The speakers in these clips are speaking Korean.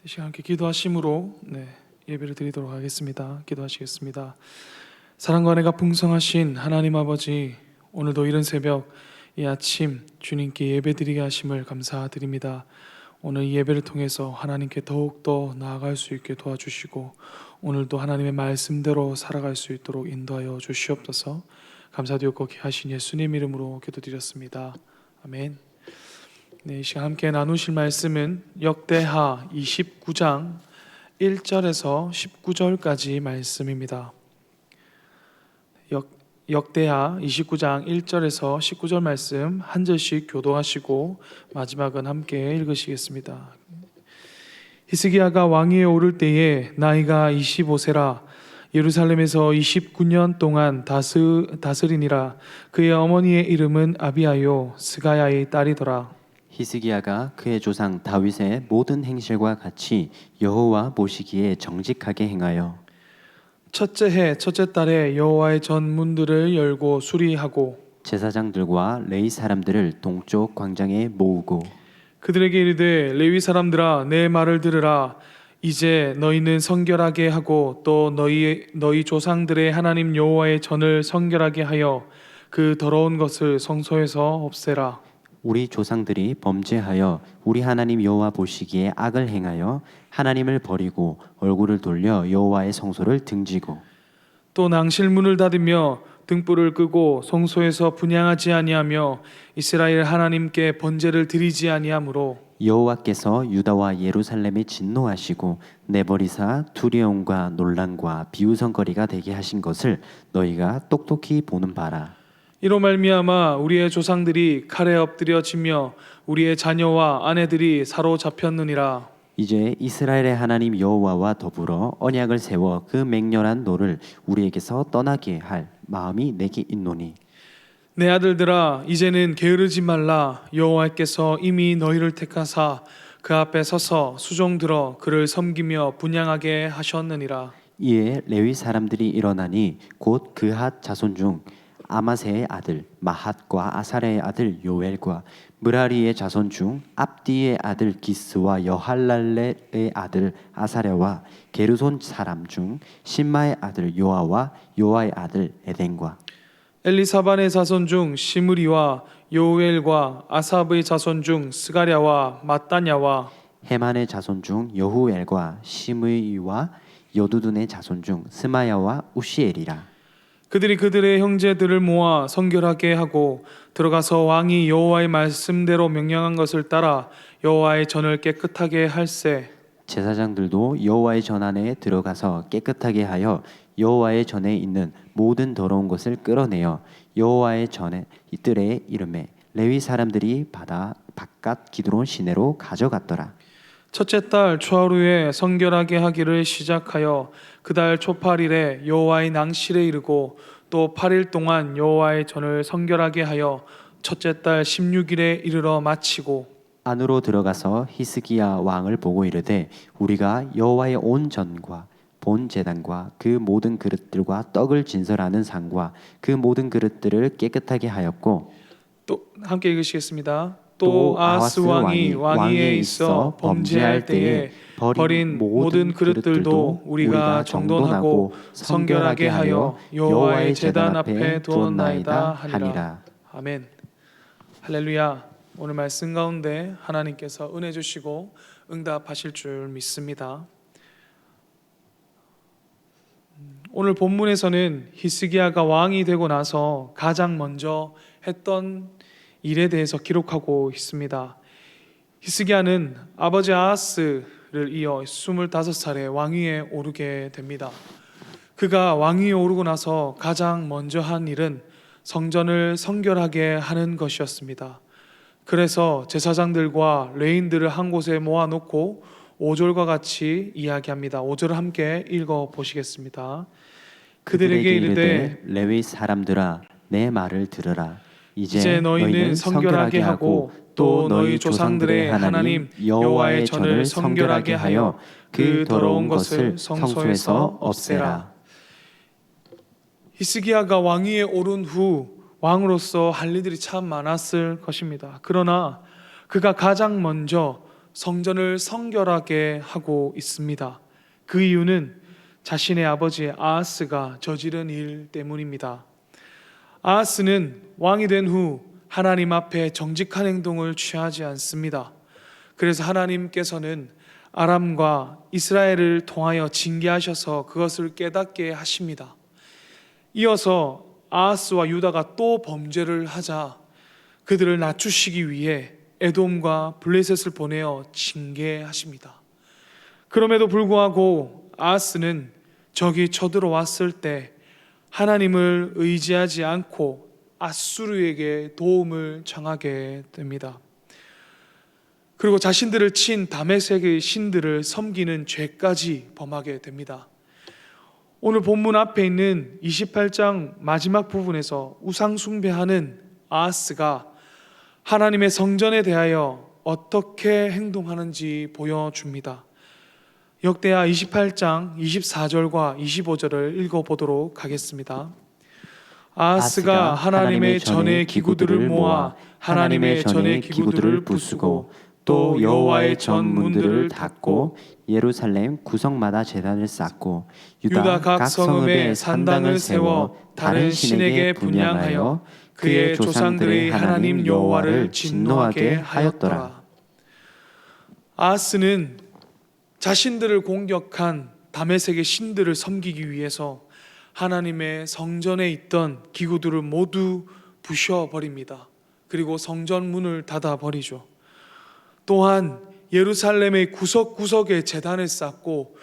이 시간 함께 기도하심으로 예배를 드리도록 하겠습니다. 기도하시겠습니다. 사랑과 은혜가 풍성하신 하나님 아버지, 오늘도 이른 새벽 이 아침 주님께 예배드리게 하심을 감사드립니다. 오늘 이 예배를 통해서 하나님께 더욱더 나아갈 수 있게 도와주시고 오늘도 하나님의 말씀대로 살아갈 수 있도록 인도하여 주시옵소서. 감사드리고 귀하신 예수님 이름으로 기도드렸습니다. 아멘. 이 시간 함께 나누실 말씀은 역대하 29장 1절에서 19절까지 말씀입니다. 역대하 29장 1절에서 19절 말씀 한 절씩 교도하시고 마지막은 함께 읽으시겠습니다. 히스기야가 왕위에 오를 때에 나이가 25세라 예루살렘에서 29년 동안 다스리니라. 그의 어머니의 이름은 아비아요 스가야의 딸이더라. 히스기야가 그의 조상 다윗의 모든 행실과 같이 여호와 보시기에 정직하게 행하여 첫째 해 첫째 달에 여호와의 전 문들을 열고 수리하고 제사장들과 레위 사람들을 동쪽 광장에 모으고 그들에게 이르되 레위 사람들아 내 말을 들으라. 이제 너희는 성결하게 하고 또 너희 조상들의 하나님 여호와의 전을 성결하게 하여 그 더러운 것을 성소에서 없애라. 우리 조상들이 범죄하여 우리 하나님 여호와 보시기에 악을 행하여 하나님을 버리고 얼굴을 돌려 여호와의 성소를 등지고 또 낭실문을 닫으며 등불을 끄고 성소에서 분향하지 아니하며 이스라엘 하나님께 번제를 드리지 아니하므로 여호와께서 유다와 예루살렘에 진노하시고 내버리사 두려움과 논란과 비웃음거리가 되게 하신 것을 너희가 똑똑히 보는 바라. 이로 말미암아 우리의 조상들이 칼에 엎드려지며 우리의 자녀와 아내들이 사로잡혔느니라. 이제 이스라엘의 하나님 여호와와 더불어 언약을 세워 그 맹렬한 노를 우리에게서 떠나게 할 마음이 내게 있노니 내 아들들아 이제는 게으르지 말라. 여호와께서 이미 너희를 택하사 그 앞에 서서 수종들어 그를 섬기며 분향하게 하셨느니라. 이에 레위 사람들이 일어나니 곧 그핫 자손 중 아마세의 아들 마핫과 아사랴의 아들 요엘과 므라리의 자손 중 압디의 아들 기스와 여할랄레의 아들 아사랴와 게르손 사람 중 심마의 아들 요아와 요아의 아들 에덴과 엘리사반의 자손 중 시므리와 요엘과 아삽의 자손 중 스가랴와 마따냐와 헤만의 자손 중 여후엘과 시므이와 여두둔의 자손 중 스마야와 우시엘이라. 그들이 그들의 형제들을 모아 성결하게 하고 들어가서 왕이 여호와의 말씀대로 명령한 것을 따라 여호와의 전을 깨끗하게 할세. 제사장들도 여호와의 전 안에 들어가서 깨끗하게 하여 여호와의 전에 있는 모든 더러운 것을 끌어내어 여호와의 전에 이들의 이름에 레위 사람들이 받아 바깥 기드론 시내로 가져갔더라. 첫째 달 초하루에 성결하게 하기를 시작하여 그 달 초팔일에 여호와의 낭실에 이르고 또 8일 동안 여호와의 전을 성결하게 하여 첫째 달 16일에 이르러 마치고 안으로 들어가서 히스기야 왕을 보고 이르되 우리가 여호와의 온 전과 본 제단과 그 모든 그릇들과 떡을 진설하는 상과 그 모든 그릇들을 깨끗하게 하였고 또 함께 읽으시겠습니다. 또 아하스 왕이 왕위에 있어 범죄할 때에 버린 모든 그릇들도 우리가 정돈하고 성결하게 하여 여호와의 제단 앞에 두었나이다 하니라. 아멘. 할렐루야. 오늘 말씀 가운데 하나님께서 은혜 주시고 응답하실 줄 믿습니다. 오늘 본문에서는 히스기야가 왕이 되고 나서 가장 먼저 했던 일에 대해서 기록하고 있습니다. 히스기야는 아버지 아하스를 이어 25살에 왕위에 오르게 됩니다. 그가 왕위에 오르고 나서 가장 먼저 한 일은 성전을 성결하게 하는 것이었습니다. 그래서 제사장들과 레위인들을 한 곳에 모아놓고 5절과 같이 이야기합니다. 5절을 함께 읽어보시겠습니다. 그들에게 이르되 레위 사람들아 내 말을 들으라. 이제 너희는 성결하게 하고 또 너희 조상들의 하나님 여호와의 전을 성결하게 하여 그 더러운 것을 성소에서 없애라. 히스기야가 왕위에 오른 후 왕으로서 할 일들이 참 많았을 것입니다. 그러나 그가 가장 먼저 성전을 성결하게 하고 있습니다. 그 이유는 자신의 아버지 아하스가 저지른 일 때문입니다. 아하스는 왕이 된 후 하나님 앞에 정직한 행동을 취하지 않습니다. 그래서 하나님께서는 아람과 이스라엘을 통하여 징계하셔서 그것을 깨닫게 하십니다. 이어서 아하스와 유다가 또 범죄를 하자 그들을 낮추시기 위해 에돔과 블레셋을 보내어 징계하십니다. 그럼에도 불구하고 아하스는 적이 쳐들어왔을 때 하나님을 의지하지 않고 아수르에게 도움을 청하게 됩니다. 그리고 자신들을 친 다메섹의 신들을 섬기는 죄까지 범하게 됩니다. 오늘 본문 앞에 있는 28장 마지막 부분에서 우상 숭배하는 아하스가 하나님의 성전에 대하여 어떻게 행동하는지 보여줍니다. 역대하 28장 24절과 25절을 읽어보도록 하겠습니다. 아하스가 하나님의 전의 기구들을 모아 하나님의 전의 기구들을 부수고 또 여호와의 전 문들을 닫고 예루살렘 구성마다 제단을 쌓고 유다 각 성읍에 산당을 세워 다른 신에게 분향하여 그의 조상들의 하나님 여호와를 진노하게 하였더라. 아하스는 자신들을 공격한 다메섹의 신들을 섬기기 위해서 하나님의 성전에 있던 기구들을 모두 부셔버립니다. 그리고 성전 문을 닫아버리죠. 또한 예루살렘의 구석구석에 제단을 쌓고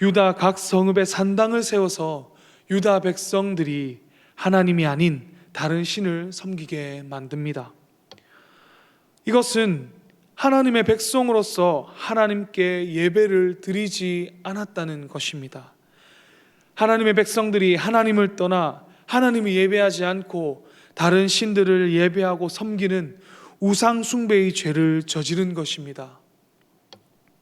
유다 각 성읍에 산당을 세워서 유다 백성들이 하나님이 아닌 다른 신을 섬기게 만듭니다. 이것은 하나님의 백성으로서 하나님께 예배를 드리지 않았다는 것입니다. 하나님의 백성들이 하나님을 떠나 하나님을 예배하지 않고 다른 신들을 예배하고 섬기는 우상 숭배의 죄를 저지른 것입니다.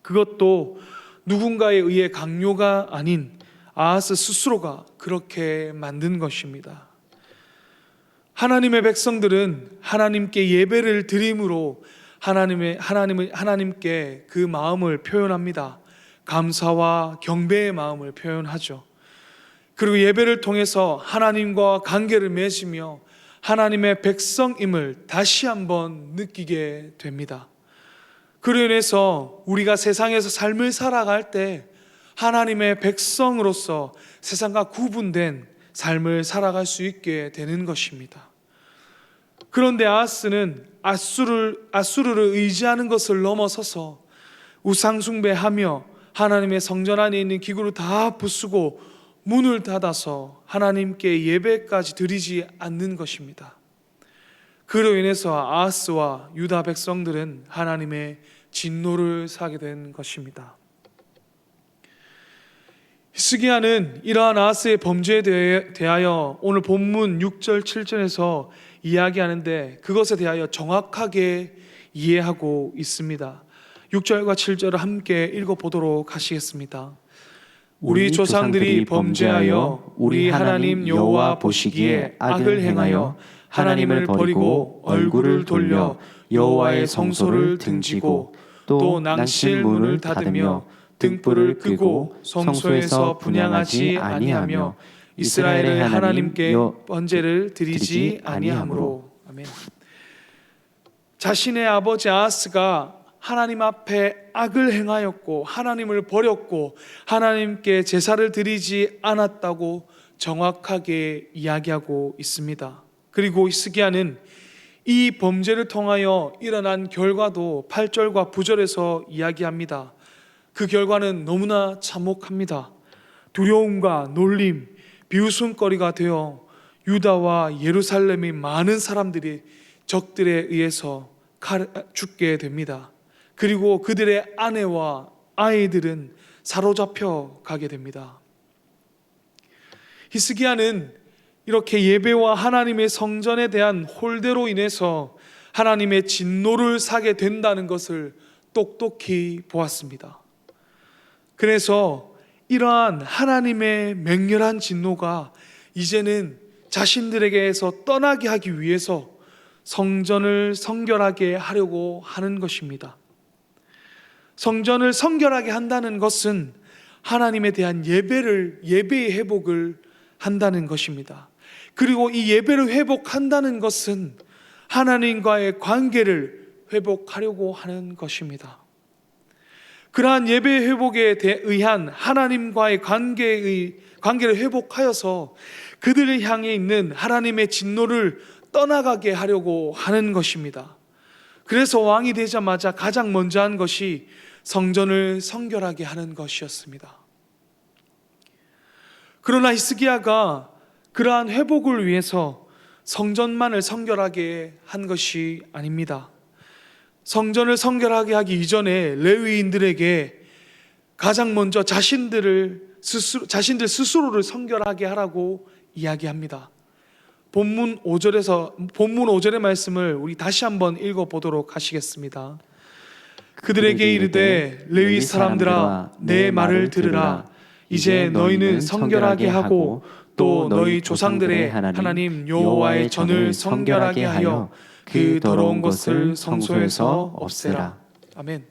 그것도 누군가에 의해 강요가 아닌 아하스 스스로가 그렇게 만든 것입니다. 하나님의 백성들은 하나님께 예배를 드림으로 하나님께 그 마음을 표현합니다. 감사와 경배의 마음을 표현하죠. 그리고 예배를 통해서 하나님과 관계를 맺으며 하나님의 백성임을 다시 한번 느끼게 됩니다. 그로 인해서 우리가 세상에서 삶을 살아갈 때 하나님의 백성으로서 세상과 구분된 삶을 살아갈 수 있게 되는 것입니다. 그런데 아하스는 아수르를 의지하는 것을 넘어서서 우상숭배하며 하나님의 성전 안에 있는 기구를 다 부수고 문을 닫아서 하나님께 예배까지 드리지 않는 것입니다. 그로 인해서 아하스와 유다 백성들은 하나님의 진노를 사게 된 것입니다. 히스기야는 이러한 아하스의 범죄에 대하여 오늘 본문 6절 7절에서 이야기하는데 그것에 대하여 정확하게 이해하고 있습니다. 6절과 7절을 함께 읽어보도록 하시겠습니다. 우리 조상들이 범죄하여 우리 하나님 여호와 보시기에 악을 행하여 하나님을 버리고 얼굴을 돌려 여호와의 성소를 등지고 또 낭실 문을 닫으며 등불을 끄고 성소에서 분향하지 아니하며 이스라엘의 하나님께 번제를 드리지 아니하므로. 아멘. 자신의 아버지 아하스가 하나님 앞에 악을 행하였고 하나님을 버렸고 하나님께 제사를 드리지 않았다고 정확하게 이야기하고 있습니다. 그리고 히스기야는 이 범죄를 통하여 일어난 결과도 8절과 9절에서 이야기합니다. 그 결과는 너무나 참혹합니다. 두려움과 놀림, 비웃음거리가 되어 유다와 예루살렘의 많은 사람들이 적들에 의해서 죽게 됩니다. 그리고 그들의 아내와 아이들은 사로잡혀 가게 됩니다. 히스기야는 이렇게 예배와 하나님의 성전에 대한 홀대로 인해서 하나님의 진노를 사게 된다는 것을 똑똑히 보았습니다. 그래서 이러한 하나님의 맹렬한 진노가 이제는 자신들에게서 떠나게 하기 위해서 성전을 성결하게 하려고 하는 것입니다. 성전을 성결하게 한다는 것은 하나님에 대한 예배의 회복을 한다는 것입니다. 그리고 이 예배를 회복한다는 것은 하나님과의 관계를 회복하려고 하는 것입니다. 그러한 예배 회복에 의한 하나님과의 관계를 회복하여서 그들을 향해 있는 하나님의 진노를 떠나가게 하려고 하는 것입니다. 그래서 왕이 되자마자 가장 먼저 한 것이 성전을 성결하게 하는 것이었습니다. 그러나 히스기야가 그러한 회복을 위해서 성전만을 성결하게 한 것이 아닙니다. 성전을 성결하게 하기 이전에 레위인들에게 가장 먼저 자신들 스스로를 성결하게 하라고 이야기합니다. 본문 5절의 말씀을 우리 다시 한번 읽어보도록 하시겠습니다. 그들에게 이르되 레위 사람들아 내 말을 들으라. 이제 너희는 성결하게 하고 또 너희 조상들의 하나님 여호와의 전을 성결하게 하여 그 더러운 것을 성소에서 없애라. 아멘.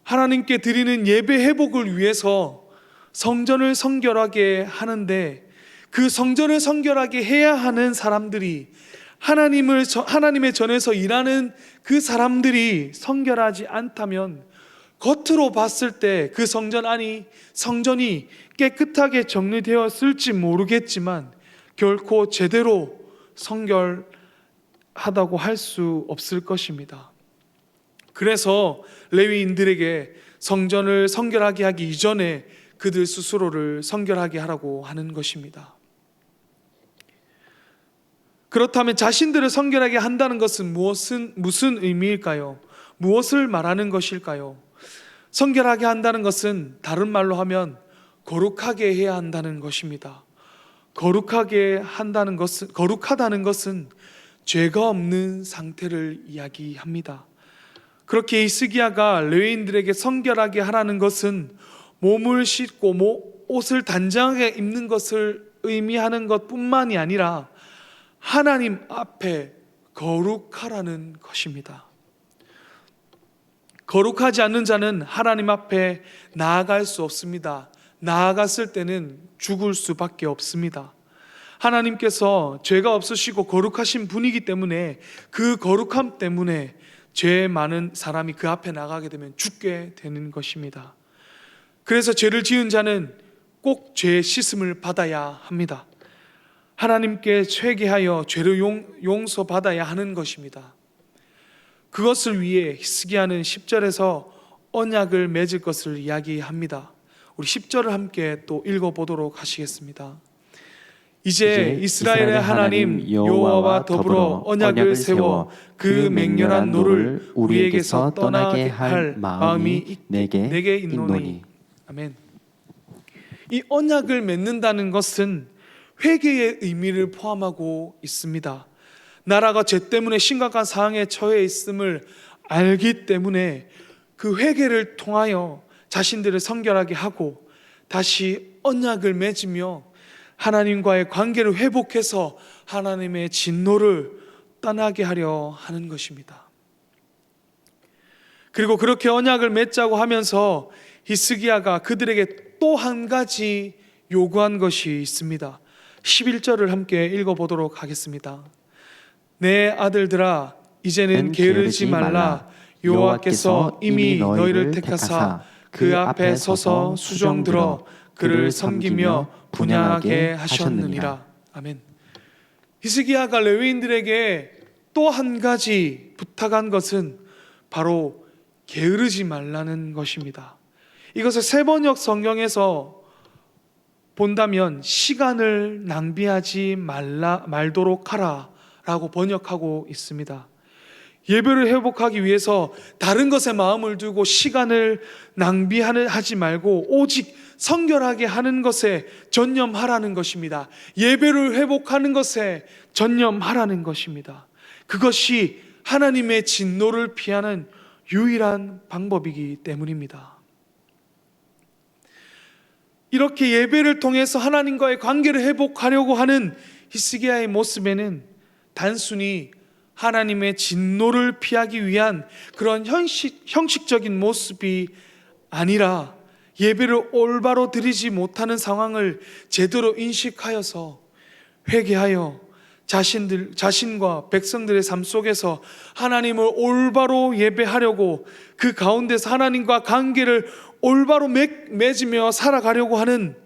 하나님께 드리는 예배 회복을 위해서 성전을 성결하게 하는데, 그 성전을 성결하게 해야 하는 사람들이 하나님의 전에서 일하는 그 사람들이 성결하지 않다면 겉으로 봤을 때 그 성전이 깨끗하게 정리되었을지 모르겠지만 결코 제대로 성결하다고 할 수 없을 것입니다. 그래서 레위인들에게 성전을 성결하게 하기 이전에 그들 스스로를 성결하게 하라고 하는 것입니다. 그렇다면 자신들을 성결하게 한다는 것은 무슨 의미일까요? 무엇을 말하는 것일까요? 성결하게 한다는 것은 다른 말로 하면 거룩하게 해야 한다는 것입니다. 거룩하다는 것은 죄가 없는 상태를 이야기합니다. 그렇게 히스기야가 레위인들에게 성결하게 하라는 것은 몸을 씻고 옷을 단정하게 입는 것을 의미하는 것뿐만이 아니라 하나님 앞에 거룩하라는 것입니다. 거룩하지 않는 자는 하나님 앞에 나아갈 수 없습니다. 나아갔을 때는 죽을 수밖에 없습니다. 하나님께서 죄가 없으시고 거룩하신 분이기 때문에 그 거룩함 때문에 죄 많은 사람이 그 앞에 나가게 되면 죽게 되는 것입니다. 그래서 죄를 지은 자는 꼭 죄의 씻음을 받아야 합니다. 하나님께 회개하여 죄를 용서받아야 하는 것입니다. 그것을 위해 히스기야는 10절에서 언약을 맺을 것을 이야기합니다. 우리 10절을 함께 또 읽어보도록 하시겠습니다. 이제 이스라엘의 하나님 여호와와 더불어 언약을 세워 그 맹렬한 노를 우리에게서 떠나게 할 마음이 내게 있노니. 아멘. 이 언약을 맺는다는 것은 회개의 의미를 포함하고 있습니다. 나라가 죄 때문에 심각한 상황에 처해 있음을 알기 때문에 그 회개를 통하여 자신들을 성결하게 하고 다시 언약을 맺으며 하나님과의 관계를 회복해서 하나님의 진노를 떠나게 하려 하는 것입니다. 그리고 그렇게 언약을 맺자고 하면서 히스기야가 그들에게 또 한 가지 요구한 것이 있습니다. 11절을 함께 읽어보도록 하겠습니다. 내 아들들아 이제는 게으르지 말라. 여호와께서 이미 너희를 택하사 그 앞에 서서 수종들어 그를 섬기며 분향하게 하셨느니라. 아멘. 히스기야가 레위인들에게 또 한 가지 부탁한 것은 바로 게으르지 말라는 것입니다. 이것을 세번역 성경에서 본다면 시간을 낭비하지 말도록 하라 라고 번역하고 있습니다. 예배를 회복하기 위해서 다른 것에 마음을 두고 시간을 낭비하지 말고 오직 성결하게 하는 것에 전념하라는 것입니다. 예배를 회복하는 것에 전념하라는 것입니다. 그것이 하나님의 진노를 피하는 유일한 방법이기 때문입니다. 이렇게 예배를 통해서 하나님과의 관계를 회복하려고 하는 히스기야의 모습에는 단순히 하나님의 진노를 피하기 위한 그런 형식적인 모습이 아니라 예배를 올바로 드리지 못하는 상황을 제대로 인식하여서 회개하여 자신과 백성들의 삶 속에서 하나님을 올바로 예배하려고 그 가운데서 하나님과 관계를 올바로 맺으며 살아가려고 하는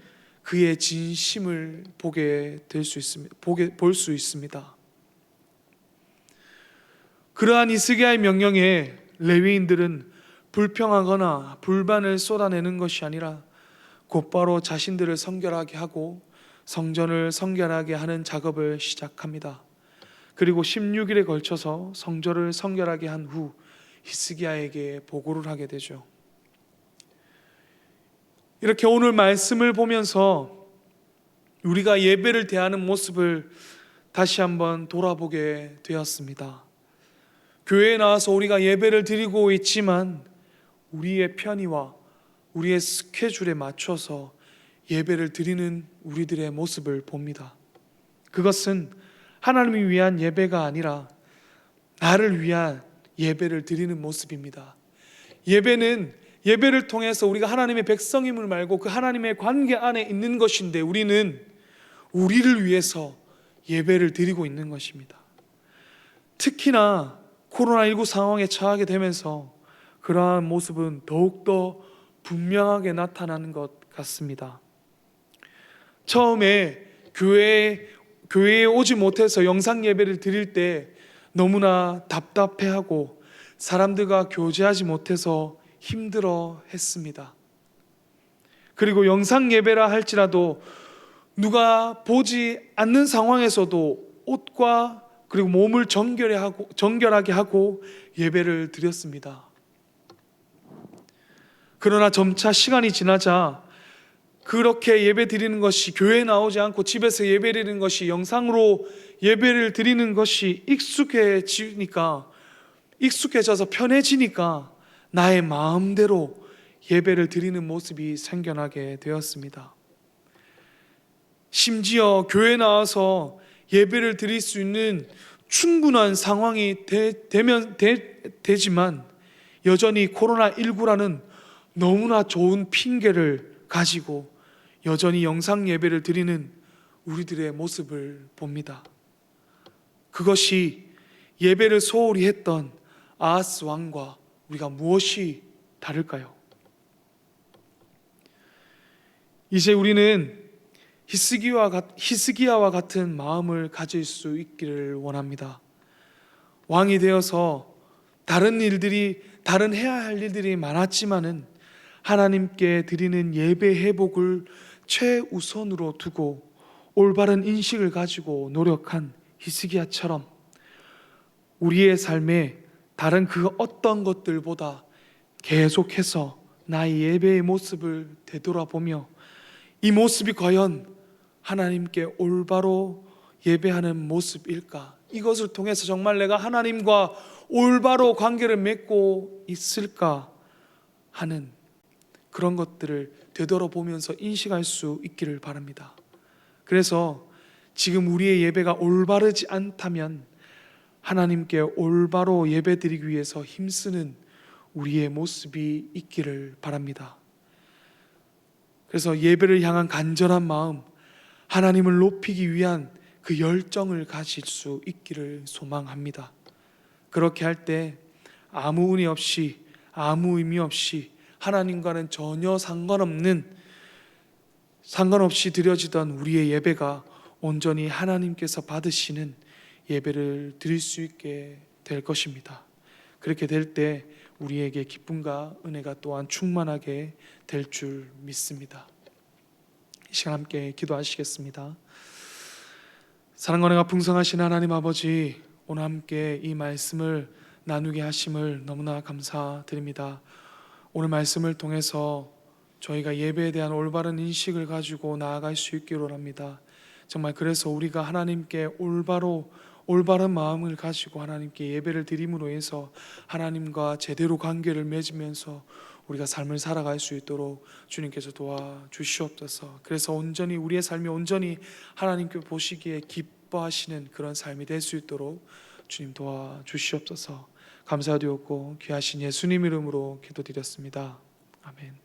그의 진심을 볼 수 있습니다. 그러한 히스기야의 명령에 레위인들은 불평하거나 불만을 쏟아내는 것이 아니라 곧바로 자신들을 성결하게 하고 성전을 성결하게 하는 작업을 시작합니다. 그리고 16일에 걸쳐서 성전을 성결하게 한 후 히스기야에게 보고를 하게 되죠. 이렇게 오늘 말씀을 보면서 우리가 예배를 대하는 모습을 다시 한번 돌아보게 되었습니다. 교회에 나와서 우리가 예배를 드리고 있지만 우리의 편의와 우리의 스케줄에 맞춰서 예배를 드리는 우리들의 모습을 봅니다. 그것은 하나님을 위한 예배가 아니라 나를 위한 예배를 드리는 모습입니다. 예배를 통해서 우리가 하나님의 백성임을 말고 그 하나님의 관계 안에 있는 것인데 우리는 우리를 위해서 예배를 드리고 있는 것입니다. 특히나 코로나19 상황에 처하게 되면서 그러한 모습은 더욱더 분명하게 나타나는 것 같습니다. 처음에 교회에 오지 못해서 영상 예배를 드릴 때 너무나 답답해하고 사람들과 교제하지 못해서 힘들어 했습니다. 그리고 영상 예배라 할지라도 누가 보지 않는 상황에서도 옷과 그리고 몸을 정결하게 하고 예배를 드렸습니다. 그러나 점차 시간이 지나자 그렇게 예배 드리는 것이 교회에 나오지 않고 집에서 예배 드리는 것이 영상으로 예배를 드리는 것이 익숙해져서 편해지니까 나의 마음대로 예배를 드리는 모습이 생겨나게 되었습니다. 심지어 교회에 나와서 예배를 드릴 수 있는 충분한 상황이 되지만 여전히 코로나19라는 너무나 좋은 핑계를 가지고 여전히 영상 예배를 드리는 우리들의 모습을 봅니다. 그것이 예배를 소홀히 했던 아하스 왕과 우리가 무엇이 다를까요? 이제 우리는 히스기야와 같은 마음을 가질 수 있기를 원합니다. 왕이 되어서 다른 해야 할 일들이 많았지만은 하나님께 드리는 예배 회복을 최우선으로 두고 올바른 인식을 가지고 노력한 히스기야처럼 우리의 삶에 다른 그 어떤 것들보다 계속해서 나의 예배의 모습을 되돌아보며 이 모습이 과연 하나님께 올바로 예배하는 모습일까? 이것을 통해서 정말 내가 하나님과 올바로 관계를 맺고 있을까 하는 그런 것들을 되돌아보면서 인식할 수 있기를 바랍니다. 그래서 지금 우리의 예배가 올바르지 않다면 하나님께 올바로 예배드리기 위해서 힘쓰는 우리의 모습이 있기를 바랍니다. 그래서 예배를 향한 간절한 마음, 하나님을 높이기 위한 그 열정을 가질 수 있기를 소망합니다. 그렇게 할 때 아무 은혜 없이 아무 의미 없이 하나님과는 전혀 상관없이 드려지던 우리의 예배가 온전히 하나님께서 받으시는 예배를 드릴 수 있게 될 것입니다. 그렇게 될 때 우리에게 기쁨과 은혜가 또한 충만하게 될 줄 믿습니다. 이 시간 함께 기도하시겠습니다. 사랑과 은혜가 풍성하신 하나님 아버지, 오늘 함께 이 말씀을 나누게 하심을 너무나 감사드립니다. 오늘 말씀을 통해서 저희가 예배에 대한 올바른 인식을 가지고 나아갈 수 있기를 원합니다. 정말 그래서 우리가 하나님께 올바른 마음을 가지고 하나님께 예배를 드림으로 해서 하나님과 제대로 관계를 맺으면서 우리가 삶을 살아갈 수 있도록 주님께서 도와주시옵소서. 그래서 우리의 삶이 온전히 하나님께 보시기에 기뻐하시는 그런 삶이 될 수 있도록 주님 도와주시옵소서. 감사드렸고 귀하신 예수님 이름으로 기도드렸습니다. 아멘.